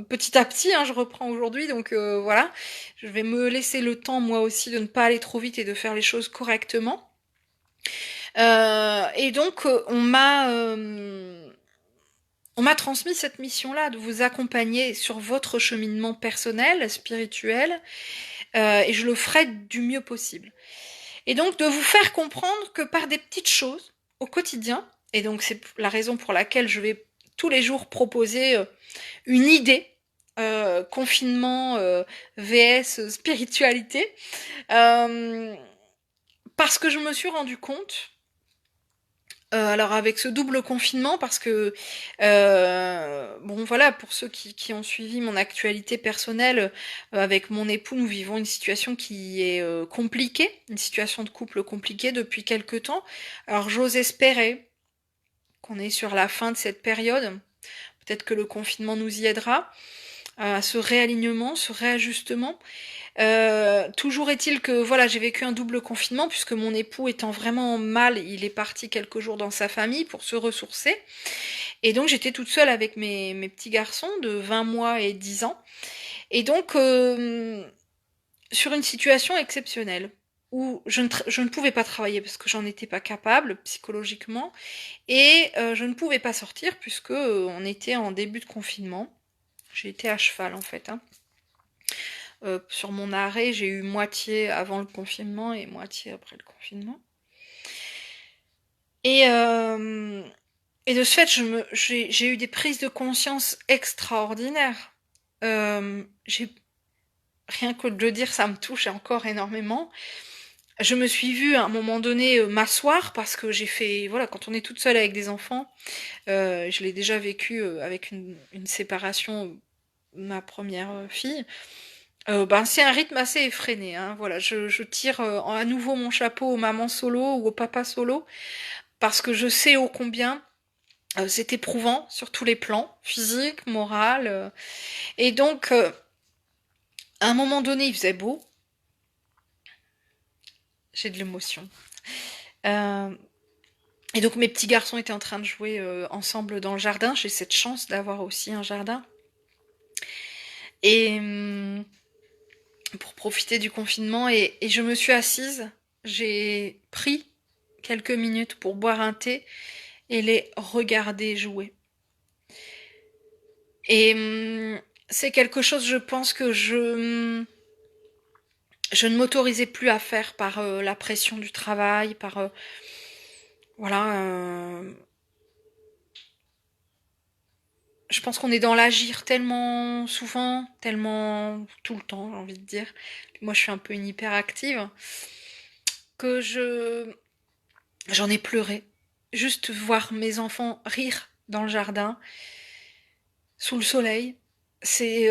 petit à petit, hein, je reprends aujourd'hui, donc voilà, je vais me laisser le temps moi aussi de ne pas aller trop vite et de faire les choses correctement. Et donc on m'a transmis cette mission-là, de vous accompagner sur votre cheminement personnel, spirituel, et je le ferai du mieux possible. Et donc de vous faire comprendre que par des petites choses au quotidien, et donc c'est la raison pour laquelle je vais tous les jours proposer une idée, confinement vs spiritualité, parce que je me suis rendu compte, alors avec ce double confinement, parce que bon voilà, pour ceux qui ont suivi mon actualité personnelle, avec mon époux, nous vivons une situation qui est compliquée, une situation de couple compliquée depuis quelque temps. Alors j'ose espérer qu'on est sur la fin de cette période. Peut-être que le confinement nous y aidera à ce réalignement, ce réajustement. Toujours est-il que voilà, j'ai vécu un double confinement puisque mon époux étant vraiment mal, il est parti quelques jours dans sa famille pour se ressourcer. Et donc j'étais toute seule avec mes petits garçons de 20 mois et 10 ans. Et donc sur une situation exceptionnelle. où je ne pouvais pas travailler parce que j'en étais pas capable psychologiquement et je ne pouvais pas sortir puisque, on était en début de confinement. J'ai été à cheval en fait, hein. Sur mon arrêt, j'ai eu moitié avant le confinement et moitié après le confinement. Et, et de ce fait, j'ai eu des prises de conscience extraordinaires. Rien que de le dire, ça me touche encore énormément. Je me suis vue à un moment donné m'asseoir parce que j'ai fait, voilà, quand on est toute seule avec des enfants, je l'ai déjà vécu avec une séparation, ma première fille. Ben, c'est un rythme assez effréné, hein. Voilà, je tire à nouveau mon chapeau aux mamans solo ou aux papas solo parce que je sais ô combien c'est éprouvant sur tous les plans, physique, moral. Et donc, à un moment donné, il faisait beau. J'ai de l'émotion. Euh, et donc, mes petits garçons étaient en train de jouer ensemble dans le jardin. J'ai cette chance d'avoir aussi un jardin. Et pour profiter du confinement, et je me suis assise. J'ai pris quelques minutes pour boire un thé et les regarder jouer. Et c'est quelque chose, je pense, que je ne m'autorisais plus à faire par la pression du travail, par voilà. Je pense qu'on est dans l'agir tellement souvent, tellement tout le temps, j'ai envie de dire. Moi, je suis un peu une hyperactive que j'en ai pleuré. Juste voir mes enfants rire dans le jardin, sous le soleil, c'est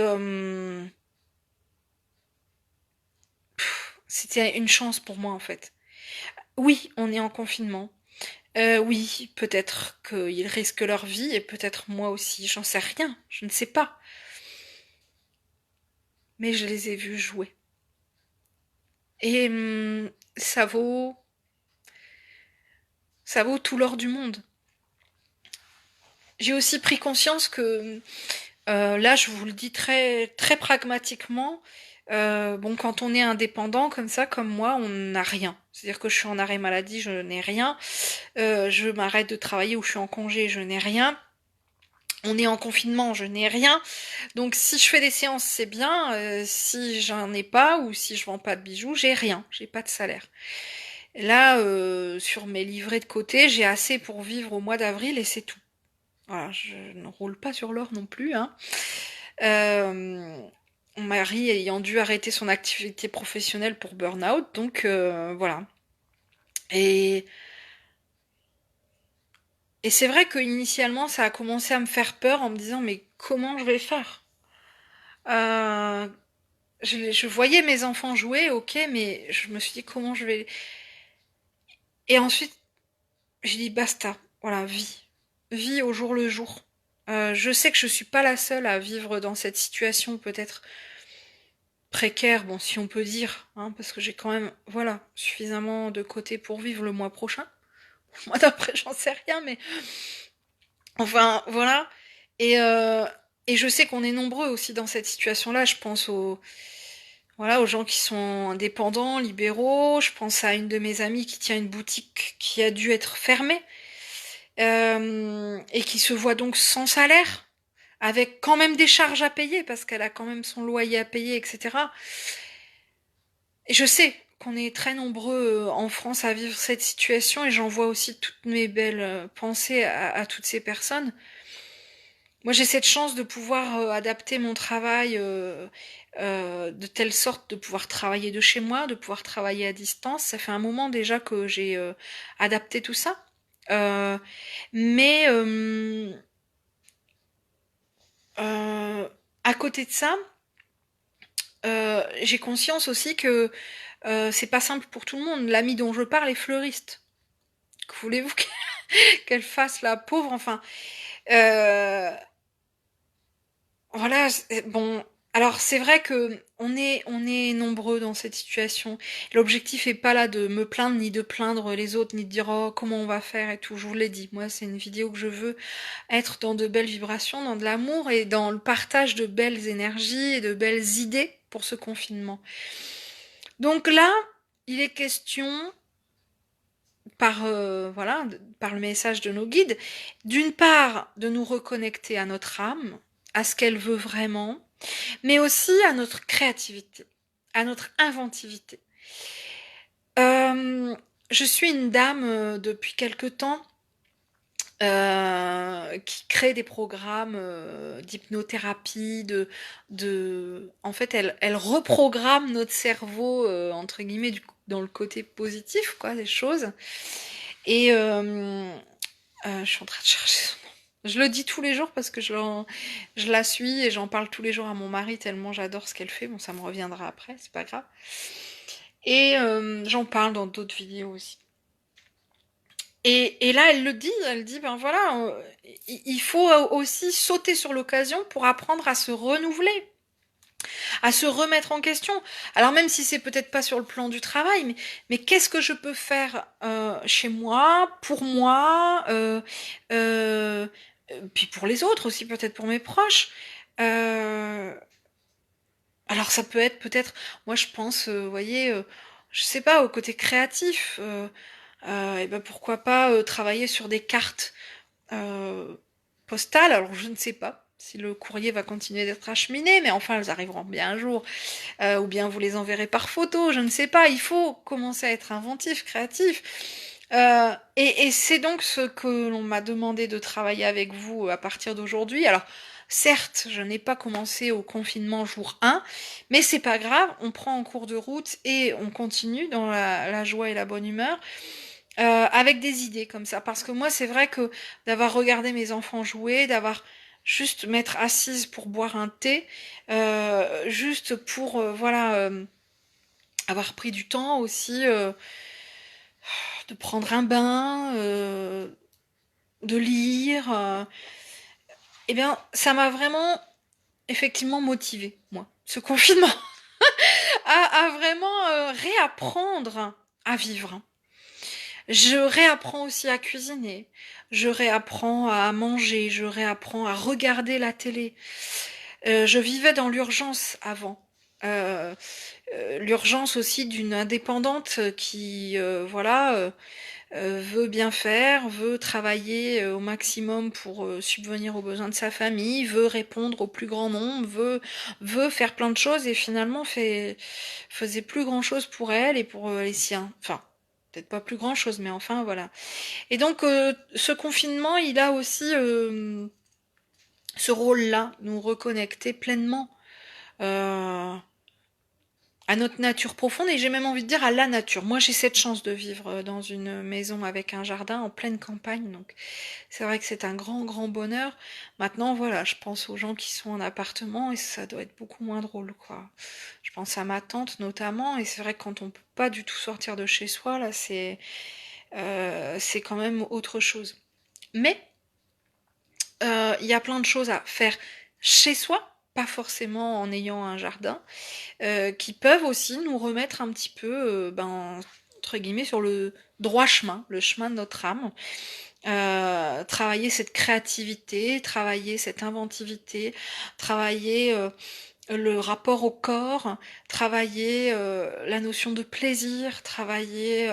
c'était une chance pour moi en fait. Oui, on est en confinement. Oui, peut-être qu'ils risquent leur vie et peut-être moi aussi, j'en sais rien, je ne sais pas. Mais je les ai vus jouer. Et ça vaut tout l'or du monde. J'ai aussi pris conscience que là, je vous le dis très très pragmatiquement. Bon, quand on est indépendant comme ça, comme moi, on n'a rien. C'est-à-dire que je suis en arrêt maladie, je n'ai rien. Je m'arrête de travailler ou je suis en congé, je n'ai rien. On est en confinement, je n'ai rien. Donc si je fais des séances, c'est bien. Si j'en ai pas ou si je vends pas de bijoux, j'ai rien. J'ai pas de salaire. Là, sur mes livrets de côté, j'ai assez pour vivre au mois d'avril et c'est tout. Voilà, je ne roule pas sur l'or non plus, hein. Euh, Mon mari ayant dû arrêter son activité professionnelle pour burn-out, donc voilà. Et, et c'est vrai que initialement, ça a commencé à me faire peur en me disant mais comment je vais faire? Euh, je voyais mes enfants jouer, ok, mais je me suis dit comment je vais. Et ensuite, j'ai dit basta, voilà, vis. Vis au jour le jour. Je sais que je suis pas la seule à vivre dans cette situation peut-être précaire, bon si on peut dire, hein, parce que j'ai quand même, voilà, suffisamment de côté pour vivre le mois prochain. Le mois d'après, j'en sais rien, mais enfin voilà. Et, euh, et je sais qu'on est nombreux aussi dans cette situation-là. Je pense voilà, aux gens qui sont indépendants, libéraux. Je pense à une de mes amies qui tient une boutique qui a dû être fermée et qui se voit donc sans salaire, avec quand même des charges à payer parce qu'elle a quand même son loyer à payer, etc. Et je sais qu'on est très nombreux en France à vivre cette situation et j'envoie aussi toutes mes belles pensées à toutes ces personnes. Moi, j'ai cette chance de pouvoir adapter mon travail de telle sorte de pouvoir travailler de chez moi, de pouvoir travailler à distance. Ça fait un moment déjà que j'ai adapté tout ça. Euh, mais à côté de ça, j'ai conscience aussi que c'est pas simple pour tout le monde. L'amie dont je parle est fleuriste. Que voulez-vous qu'elle fasse la pauvre? Enfin, euh, voilà. Bon, alors c'est vrai que on est nombreux dans cette situation. L'objectif est pas là de me plaindre ni de plaindre les autres ni de dire oh comment on va faire et tout. Je vous l'ai dit. Moi, c'est une vidéo que je veux être dans de belles vibrations, dans de l'amour et dans le partage de belles énergies et de belles idées pour ce confinement. Donc là. il est question voilà, par le message de nos guides, d'une part de nous reconnecter à notre âme, à ce qu'elle veut vraiment, mais aussi à notre créativité, à notre inventivité. Je suis une dame depuis quelque temps qui crée des programmes d'hypnothérapie, en fait, elle reprogramme notre cerveau entre guillemets dans le côté positif, quoi, des choses. Et je suis en train de chercher son nom. Je le dis tous les jours parce que je la suis et j'en parle tous les jours à mon mari tellement j'adore ce qu'elle fait. Bon, ça me reviendra après, c'est pas grave. Et j'en parle dans d'autres vidéos aussi. Et là, elle dit, ben voilà, il faut aussi sauter sur l'occasion pour apprendre à se renouveler, à se remettre en question. Alors même si c'est peut-être pas sur le plan du travail, mais qu'est-ce que je peux faire chez moi, pour moi, puis pour les autres aussi, peut-être pour mes proches. Euh, alors ça peut être peut-être, moi je pense, vous voyez, je sais pas, au côté créatif. Et ben pourquoi pas travailler sur des cartes euh, postales. Alors je ne sais pas si le courrier va continuer d'être acheminé, mais enfin elles arriveront bien un jour. Ou bien vous les enverrez par photo, je ne sais pas. Il faut commencer à être inventif, créatif. Et c'est donc ce que l'on m'a demandé de travailler avec vous à partir d'aujourd'hui. Alors, certes, je n'ai pas commencé au confinement jour 1, mais c'est pas grave, on prend en cours de route et on continue dans la joie et la bonne humeur. Avec des idées comme ça. Parce que moi, c'est vrai que d'avoir regardé mes enfants jouer, d'avoir juste m'être assise pour boire un thé, juste pour, voilà, avoir pris du temps aussi de prendre un bain, de lire, eh bien, ça m'a vraiment, effectivement, motivée, moi, ce confinement, à vraiment réapprendre à vivre. Je réapprends aussi à cuisiner, je réapprends à manger, je réapprends à regarder la télé. Je vivais dans l'urgence avant. Euh, L'urgence aussi d'une indépendante qui, voilà, veut bien faire, veut travailler au maximum pour subvenir aux besoins de sa famille, veut répondre au plus grand nombre, veut faire plein de choses et finalement faisait plus grand chose pour elle et pour les siens. Enfin, peut-être pas plus grand chose, mais enfin voilà. Et donc ce confinement, il a aussi ce rôle-là, nous reconnecter pleinement euh, à notre nature profonde et j'ai même envie de dire à la nature. Moi, j'ai cette chance de vivre dans une maison avec un jardin en pleine campagne, donc c'est vrai que c'est un grand, grand bonheur. Maintenant, voilà, je pense aux gens qui sont en appartement et ça doit être beaucoup moins drôle, quoi. Je pense à ma tante notamment et c'est vrai que quand on peut pas du tout sortir de chez soi, là, c'est quand même autre chose. Mais il y a plein de choses à faire chez soi, pas forcément en ayant un jardin, qui peuvent aussi nous remettre un petit peu, ben, entre guillemets, sur le droit chemin, le chemin de notre âme. Travailler cette créativité, travailler cette inventivité, travailler le rapport au corps, travailler la notion de plaisir, travailler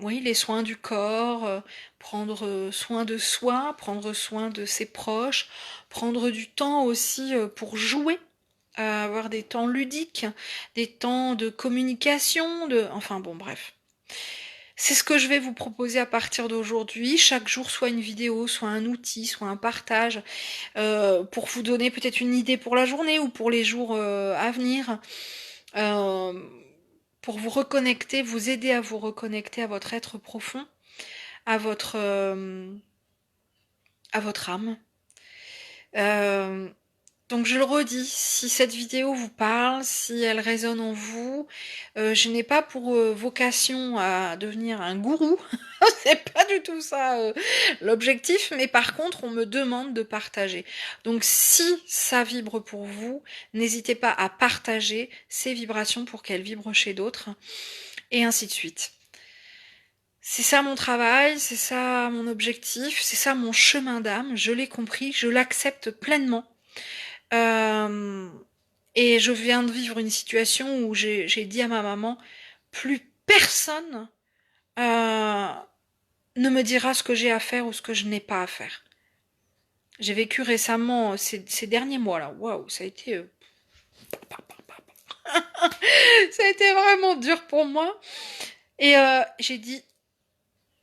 oui, les soins du corps, prendre soin de soi, prendre soin de ses proches, prendre du temps aussi pour jouer, avoir des temps ludiques, des temps de communication, enfin bon, bref. C'est ce que je vais vous proposer à partir d'aujourd'hui. Chaque jour, soit une vidéo, soit un outil, soit un partage, pour vous donner peut-être une idée pour la journée ou pour les jours à venir. Euh, pour vous reconnecter, vous aider à vous reconnecter à votre être profond, à à votre âme. Euh, donc je le redis, si cette vidéo vous parle, si elle résonne en vous, je n'ai pas pour vocation à devenir un gourou, c'est pas du tout ça l'objectif, mais par contre on me demande de partager. Donc si ça vibre pour vous, n'hésitez pas à partager ces vibrations pour qu'elles vibrent chez d'autres, et ainsi de suite. C'est ça mon travail, c'est ça mon objectif, c'est ça mon chemin d'âme, je l'ai compris, je l'accepte pleinement. Euh, Et je viens de vivre une situation où j'ai dit à ma maman, plus personne euh, ne me dira ce que j'ai à faire ou ce que je n'ai pas à faire. J'ai vécu récemment ces derniers mois là, waouh, ça a été vraiment dur pour moi. Et j'ai dit,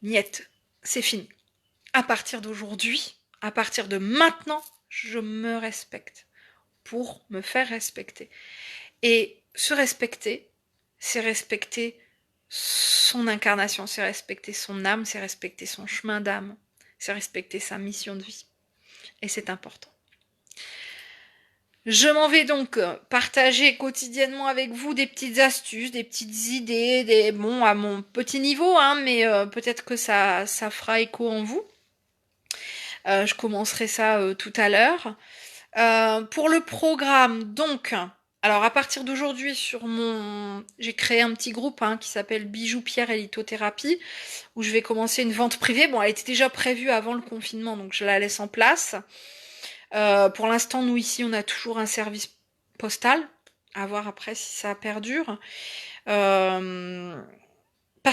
niet, c'est fini. À partir d'aujourd'hui, à partir de maintenant, je me respecte pour me faire respecter. Et se respecter, c'est respecter son incarnation, c'est respecter son âme, c'est respecter son chemin d'âme, c'est respecter sa mission de vie. Et c'est important. Je m'en vais donc partager quotidiennement avec vous des petites astuces, des petites idées, bon, à mon petit niveau, hein, mais peut-être que ça fera écho en vous. Je commencerai ça tout à l'heure. Pour le programme, donc, alors à partir d'aujourd'hui, j'ai créé un petit groupe qui s'appelle Bijoux Pierre et Lithothérapie, où je vais commencer une vente privée. Bon, elle était déjà prévue avant le confinement, donc je la laisse en place. Pour l'instant, nous ici, on a toujours un service postal. À voir après si ça perdure. Parce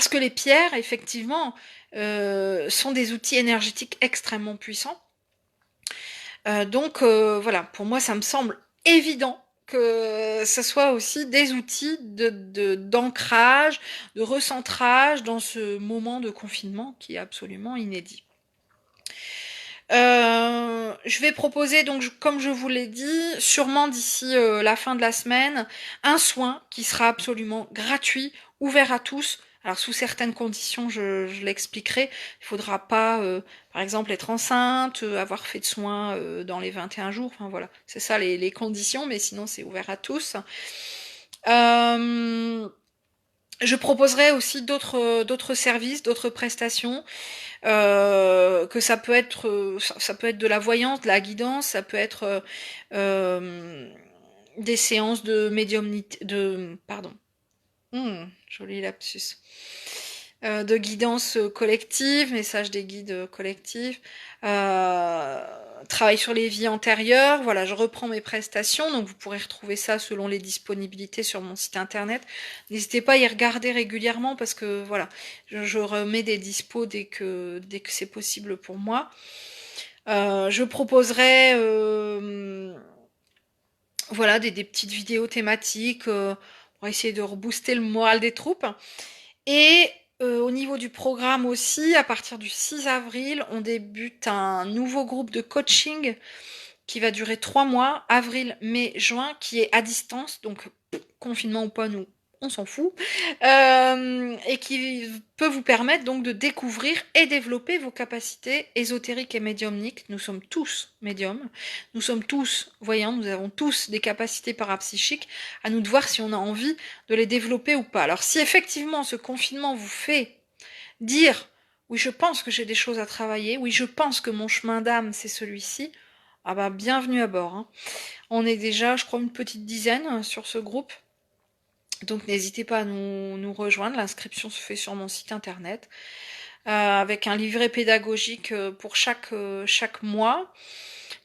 que les pierres, effectivement, sont des outils énergétiques extrêmement puissants. Donc voilà, pour moi, ça me semble évident que ce soit aussi des outils d'ancrage, de recentrage dans ce moment de confinement qui est absolument inédit. Je vais proposer, donc, comme je vous l'ai dit, sûrement d'ici la fin de la semaine, un soin qui sera absolument gratuit, ouvert à tous. Alors sous certaines conditions, je l'expliquerai. Il faudra pas, par exemple, être enceinte, avoir fait de soins dans les 21 jours. Enfin voilà, c'est ça les conditions, mais sinon c'est ouvert à tous. Je proposerai aussi d'autres services, d'autres prestations. Que ça peut être de la voyance, de la guidance, ça peut être des séances de médiumnité, joli lapsus, de guidance collective, message des guides collectifs, travail sur les vies antérieures. Voilà, je reprends mes prestations, donc vous pourrez retrouver ça selon les disponibilités sur mon site internet. N'hésitez pas à y regarder régulièrement parce que voilà, je remets des dispos dès que c'est possible pour moi. Je proposerai voilà des petites vidéos thématiques pour essayer de rebooster le moral des troupes. Et au niveau du programme aussi, à partir du 6 avril, on débute un nouveau groupe de coaching qui va durer 3 mois, avril, mai, juin, qui est à distance, donc confinement ou pas, nous, on s'en fout, et qui peut vous permettre donc de découvrir et développer vos capacités ésotériques et médiumniques. Nous sommes tous médiums, nous sommes tous voyants, nous avons tous des capacités parapsychiques, à nous de voir si on a envie de les développer ou pas. Alors si effectivement ce confinement vous fait dire oui, je pense que j'ai des choses à travailler, oui, je pense que mon chemin d'âme c'est celui-ci, ah bah bienvenue à bord, hein. On est déjà, je crois, une petite dizaine sur ce groupe. Donc n'hésitez pas à nous rejoindre. L'inscription se fait sur mon site internet. Avec un livret pédagogique pour chaque mois.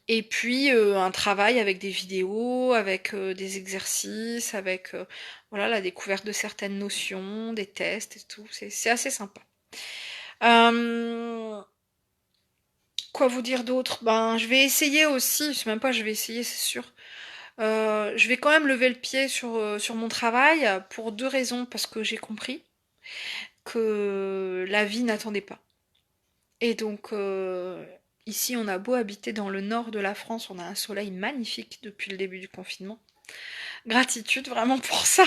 Et puis un travail avec des vidéos, avec des exercices, avec voilà la découverte de certaines notions, des tests et tout. C'est assez sympa. Quoi vous dire d'autre? Ben, je vais essayer aussi, c'est même pas je vais essayer, c'est sûr. Je vais quand même lever le pied sur mon travail pour 2 raisons. Parce que j'ai compris que la vie n'attendait pas. Et donc, ici, on a beau habiter dans le nord de la France, on a un soleil magnifique depuis le début du confinement. Gratitude vraiment pour ça.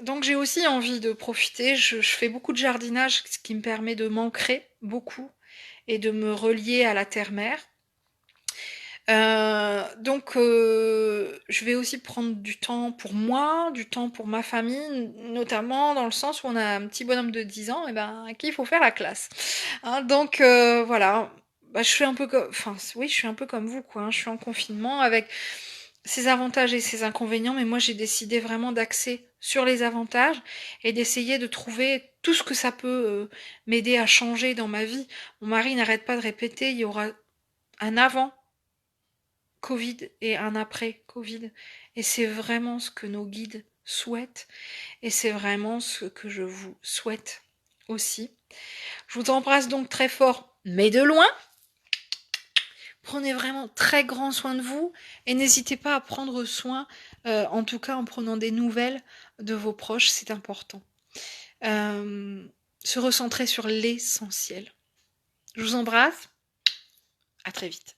Donc j'ai aussi envie de profiter. Je fais beaucoup de jardinage, ce qui me permet de m'ancrer beaucoup et de me relier à la terre-mère. Donc je vais aussi prendre du temps pour moi, du temps pour ma famille, notamment dans le sens où on a un petit bonhomme de 10 ans, et ben à qui il faut faire la classe. Hein, donc voilà. Bah, je suis un peu comme, enfin oui, je suis un peu comme vous, quoi. Hein. Je suis en confinement avec ses avantages et ses inconvénients, mais moi j'ai décidé vraiment d'axer sur les avantages et d'essayer de trouver tout ce que ça peut m'aider à changer dans ma vie. Mon mari n'arrête pas de répéter, il y aura un avant Covid et un après Covid. Et c'est vraiment ce que nos guides souhaitent. Et c'est vraiment ce que je vous souhaite aussi. Je vous embrasse donc très fort, mais de loin. Prenez vraiment très grand soin de vous et n'hésitez pas à prendre soin, en tout cas en prenant des nouvelles de vos proches, c'est important. Se recentrer sur l'essentiel. Je vous embrasse, à très vite.